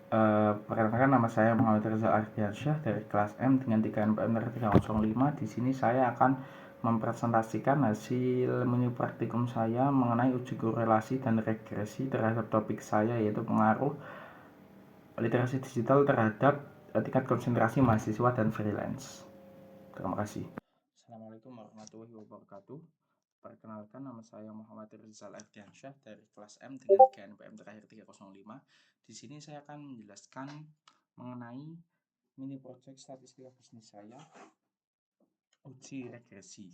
Perkenalkan, nama saya Muhammad Rizal Ardiansyah dari kelas M dengan 3 NPM 305. Di sini saya akan mempresentasikan hasil mini praktikum saya mengenai uji korelasi dan regresi terhadap topik saya, yaitu pengaruh literasi digital terhadap tingkat konsentrasi mahasiswa dan freelance. Terima kasih. Assalamualaikum warahmatullahi wabarakatuh. Perkenalkan, nama saya Muhammad Rizal Ardiansyah dari kelas M dengan 3 NPM terakhir 305. Di sini saya akan menjelaskan mengenai mini project statistika bisnis saya, uji regresi.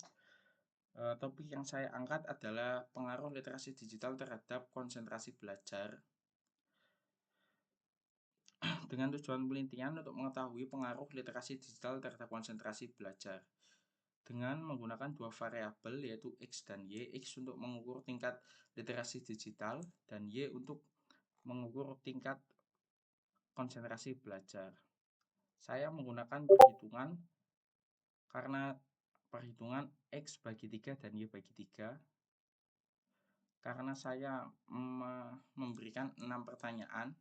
Topik yang saya angkat adalah pengaruh literasi digital terhadap konsentrasi belajar dengan tujuan penelitian untuk mengetahui pengaruh literasi digital terhadap konsentrasi belajar dengan menggunakan dua variabel, yaitu X dan Y. X untuk mengukur tingkat literasi digital dan Y untuk mengukur tingkat konsentrasi belajar. Saya menggunakan perhitungan X bagi 3 dan Y bagi 3 karena saya memberikan 6 pertanyaan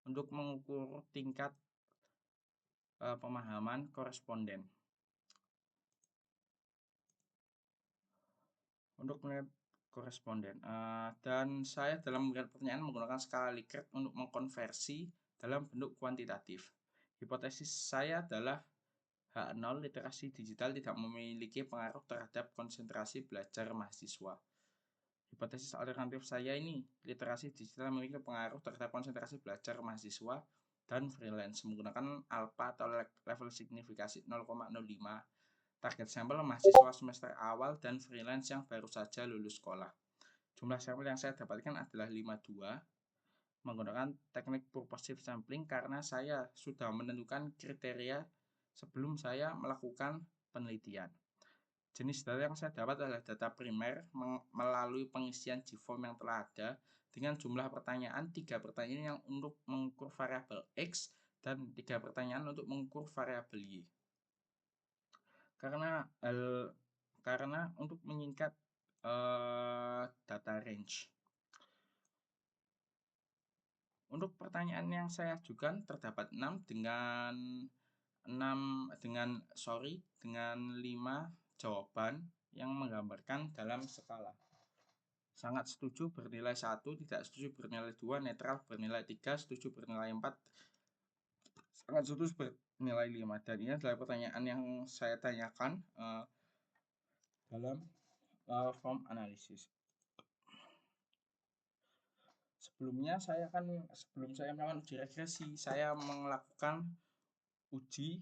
untuk mengukur tingkat pemahaman koresponden. Untuk melihat koresponden, dan saya dalam memberikan pertanyaan menggunakan skala Likert untuk mengkonversi dalam bentuk kuantitatif. Hipotesis saya adalah H0 literasi digital tidak memiliki pengaruh terhadap konsentrasi belajar mahasiswa. Hipotesis alternatif saya ini, literasi digital memiliki pengaruh terhadap konsentrasi belajar mahasiswa dan freelance menggunakan alpha atau level signifikasi 0,05. Target sampel mahasiswa semester awal dan freelance yang baru saja lulus sekolah. Jumlah sampel yang saya dapatkan adalah 52 menggunakan teknik purposive sampling karena saya sudah menentukan kriteria sebelum saya melakukan penelitian. Jenis data yang saya dapat adalah data primer melalui pengisian Gform yang telah ada dengan jumlah pertanyaan 3 pertanyaan yang untuk mengukur variabel X dan 3 pertanyaan untuk mengukur variabel Y. Karena untuk menyingkat data range. Untuk pertanyaan yang saya ajukan terdapat 6 dengan 5 jawaban yang menggambarkan dalam skala. Sangat setuju bernilai 1, tidak setuju bernilai 2, netral bernilai 3, setuju bernilai 4, sangat setuju bernilai 5. Dan ini adalah pertanyaan yang saya tanyakan dalam form analisis. Sebelum saya melakukan uji regresi, saya melakukan uji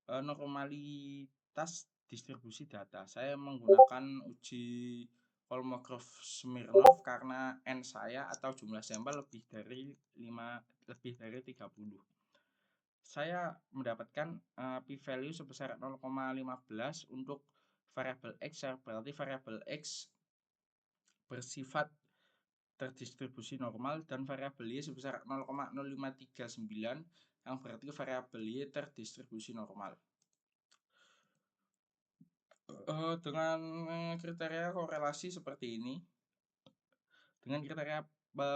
normalitas distribusi data. Saya menggunakan uji Kolmogorov-Smirnov karena N saya atau jumlah sampel lebih dari 30. Saya mendapatkan p-value sebesar 0,15 untuk variabel X, berarti variabel X bersifat terdistribusi normal, dan variabel Y sebesar 0,0539 yang berarti variabel Y terdistribusi normal. Dengan kriteria korelasi seperti ini, dengan kriteria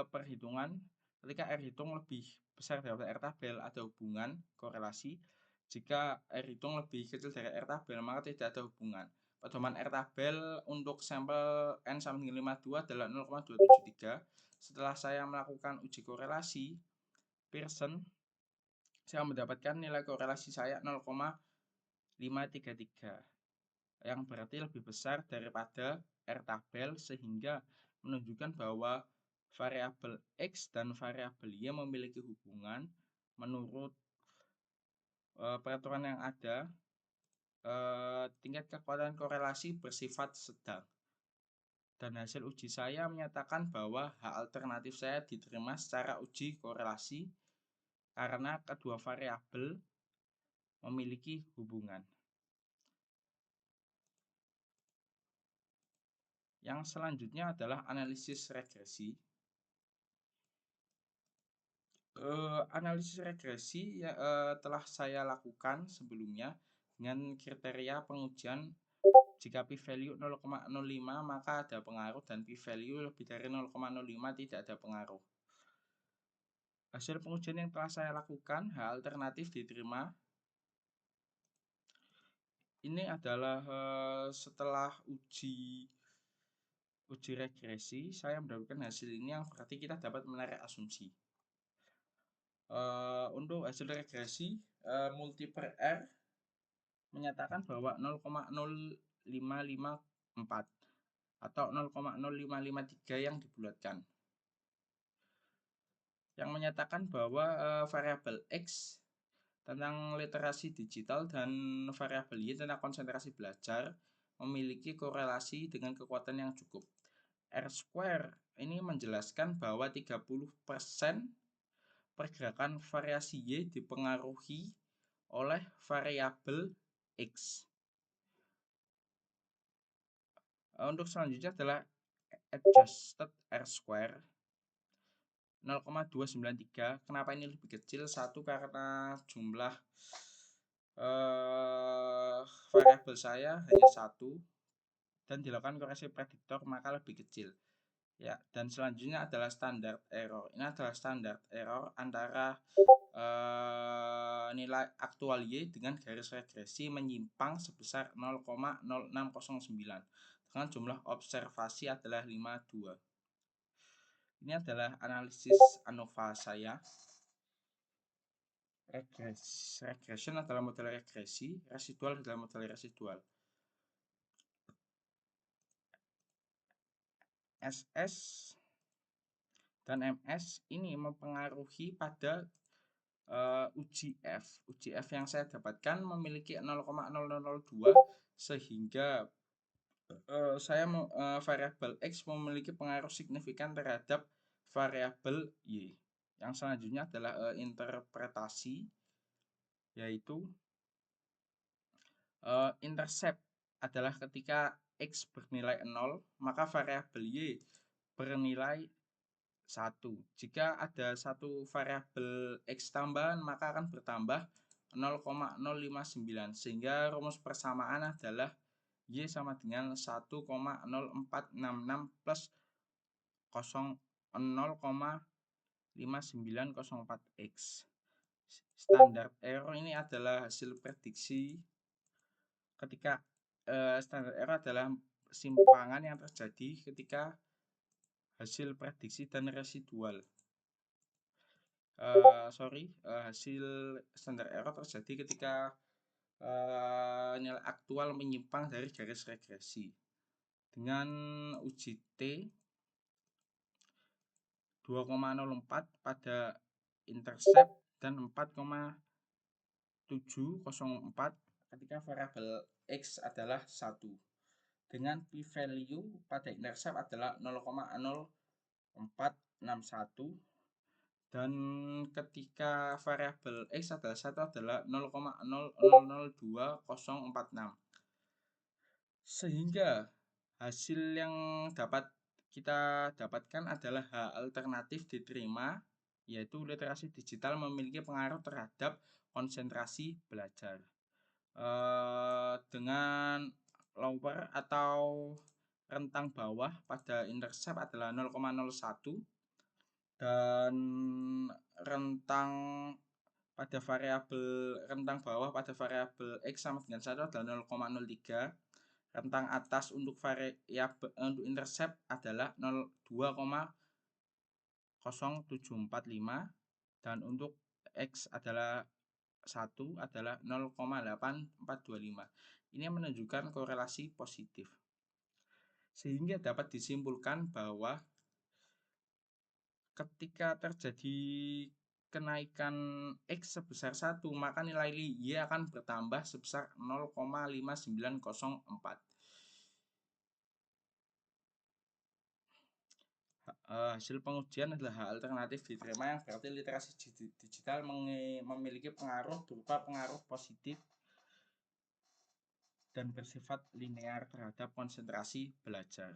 perhitungan, ketika R hitung lebih besar daripada R tabel ada hubungan korelasi. Jika R hitung lebih kecil dari R tabel maka tidak ada hubungan. Pedoman R tabel untuk sampel N sama dengan 52 adalah 0,273. Setelah saya melakukan uji korelasi Pearson, saya mendapatkan nilai korelasi saya 0,533 yang berarti lebih besar daripada R tabel, sehingga menunjukkan bahwa variabel X dan variabel Y memiliki hubungan. Menurut peraturan yang ada, tingkat kekuatan korelasi bersifat sedang. Dan hasil uji saya menyatakan bahwa H alternatif saya diterima secara uji korelasi karena kedua variabel memiliki hubungan. Yang selanjutnya adalah analisis regresi. Analisis regresi telah saya lakukan sebelumnya dengan kriteria pengujian. Jika p-value 0,05 maka ada pengaruh, dan p-value lebih dari 0,05 tidak ada pengaruh. Hasil pengujian yang telah saya lakukan, H alternatif diterima. Ini adalah setelah uji regresi, saya mendapatkan hasil ini yang berarti kita dapat menarik asumsi. Untuk hasil regresi, multiple R menyatakan bahwa 0,0554 atau 0,0553 yang dibulatkan, yang menyatakan bahwa variabel X tentang literasi digital dan variabel Y tentang konsentrasi belajar memiliki korelasi dengan kekuatan yang cukup. R square ini menjelaskan bahwa 30% pergerakan variasi Y dipengaruhi oleh variabel X. Untuk selanjutnya adalah adjusted R square 0,293. Kenapa ini lebih kecil? Satu, karena jumlah variabel saya hanya satu dan dilakukan koreksi prediktor, maka lebih kecil. Ya, dan selanjutnya adalah standard error. Ini adalah standard error antara nilai aktual Y dengan garis regresi menyimpang sebesar 0,0609 dengan jumlah observasi adalah 52. Ini adalah analisis ANOVA saya. Regression adalah model regresi, residual adalah model residual. SS dan MS ini mempengaruhi pada uji F. Uji F yang saya dapatkan memiliki 0,0002 sehingga saya variabel X memiliki pengaruh signifikan terhadap variabel Y. Yang selanjutnya adalah interpretasi, yaitu intercept adalah ketika X bernilai 0, maka variabel Y bernilai 1. Jika ada satu variabel X tambahan, maka akan bertambah 0,059, sehingga rumus persamaan adalah Y sama dengan 1,0466 plus 0,5904 X. Standar error ini adalah hasil prediksi ketika standar error adalah simpangan yang terjadi ketika hasil prediksi dan residual. Hasil standar error terjadi ketika nilai aktual menyimpang dari garis regresi. Dengan uji T 2,04 pada intercept dan 4,704 ketika variabel X adalah 1. Dengan p-value pada intercept adalah 0,0461 dan ketika variabel X adalah 1 adalah 0,000246. Sehingga hasil yang dapat kita dapatkan adalah H alternatif diterima, yaitu literasi digital memiliki pengaruh terhadap konsentrasi belajar. Dengan lower atau rentang bawah pada intercept adalah 0,01 dan rentang bawah pada variabel X sama dengan 1 adalah 0,03. Rentang atas untuk variabel untuk intercept adalah 2,0745 dan untuk X adalah 1 adalah 0,8425. Ini menunjukkan korelasi positif. Sehingga dapat disimpulkan bahwa ketika terjadi kenaikan X sebesar 1, maka nilai Y akan bertambah sebesar 0,5904. Hasil pengujian adalah H alternatif diterima, yang berarti literasi digital memiliki pengaruh berupa pengaruh positif dan bersifat linear terhadap konsentrasi belajar.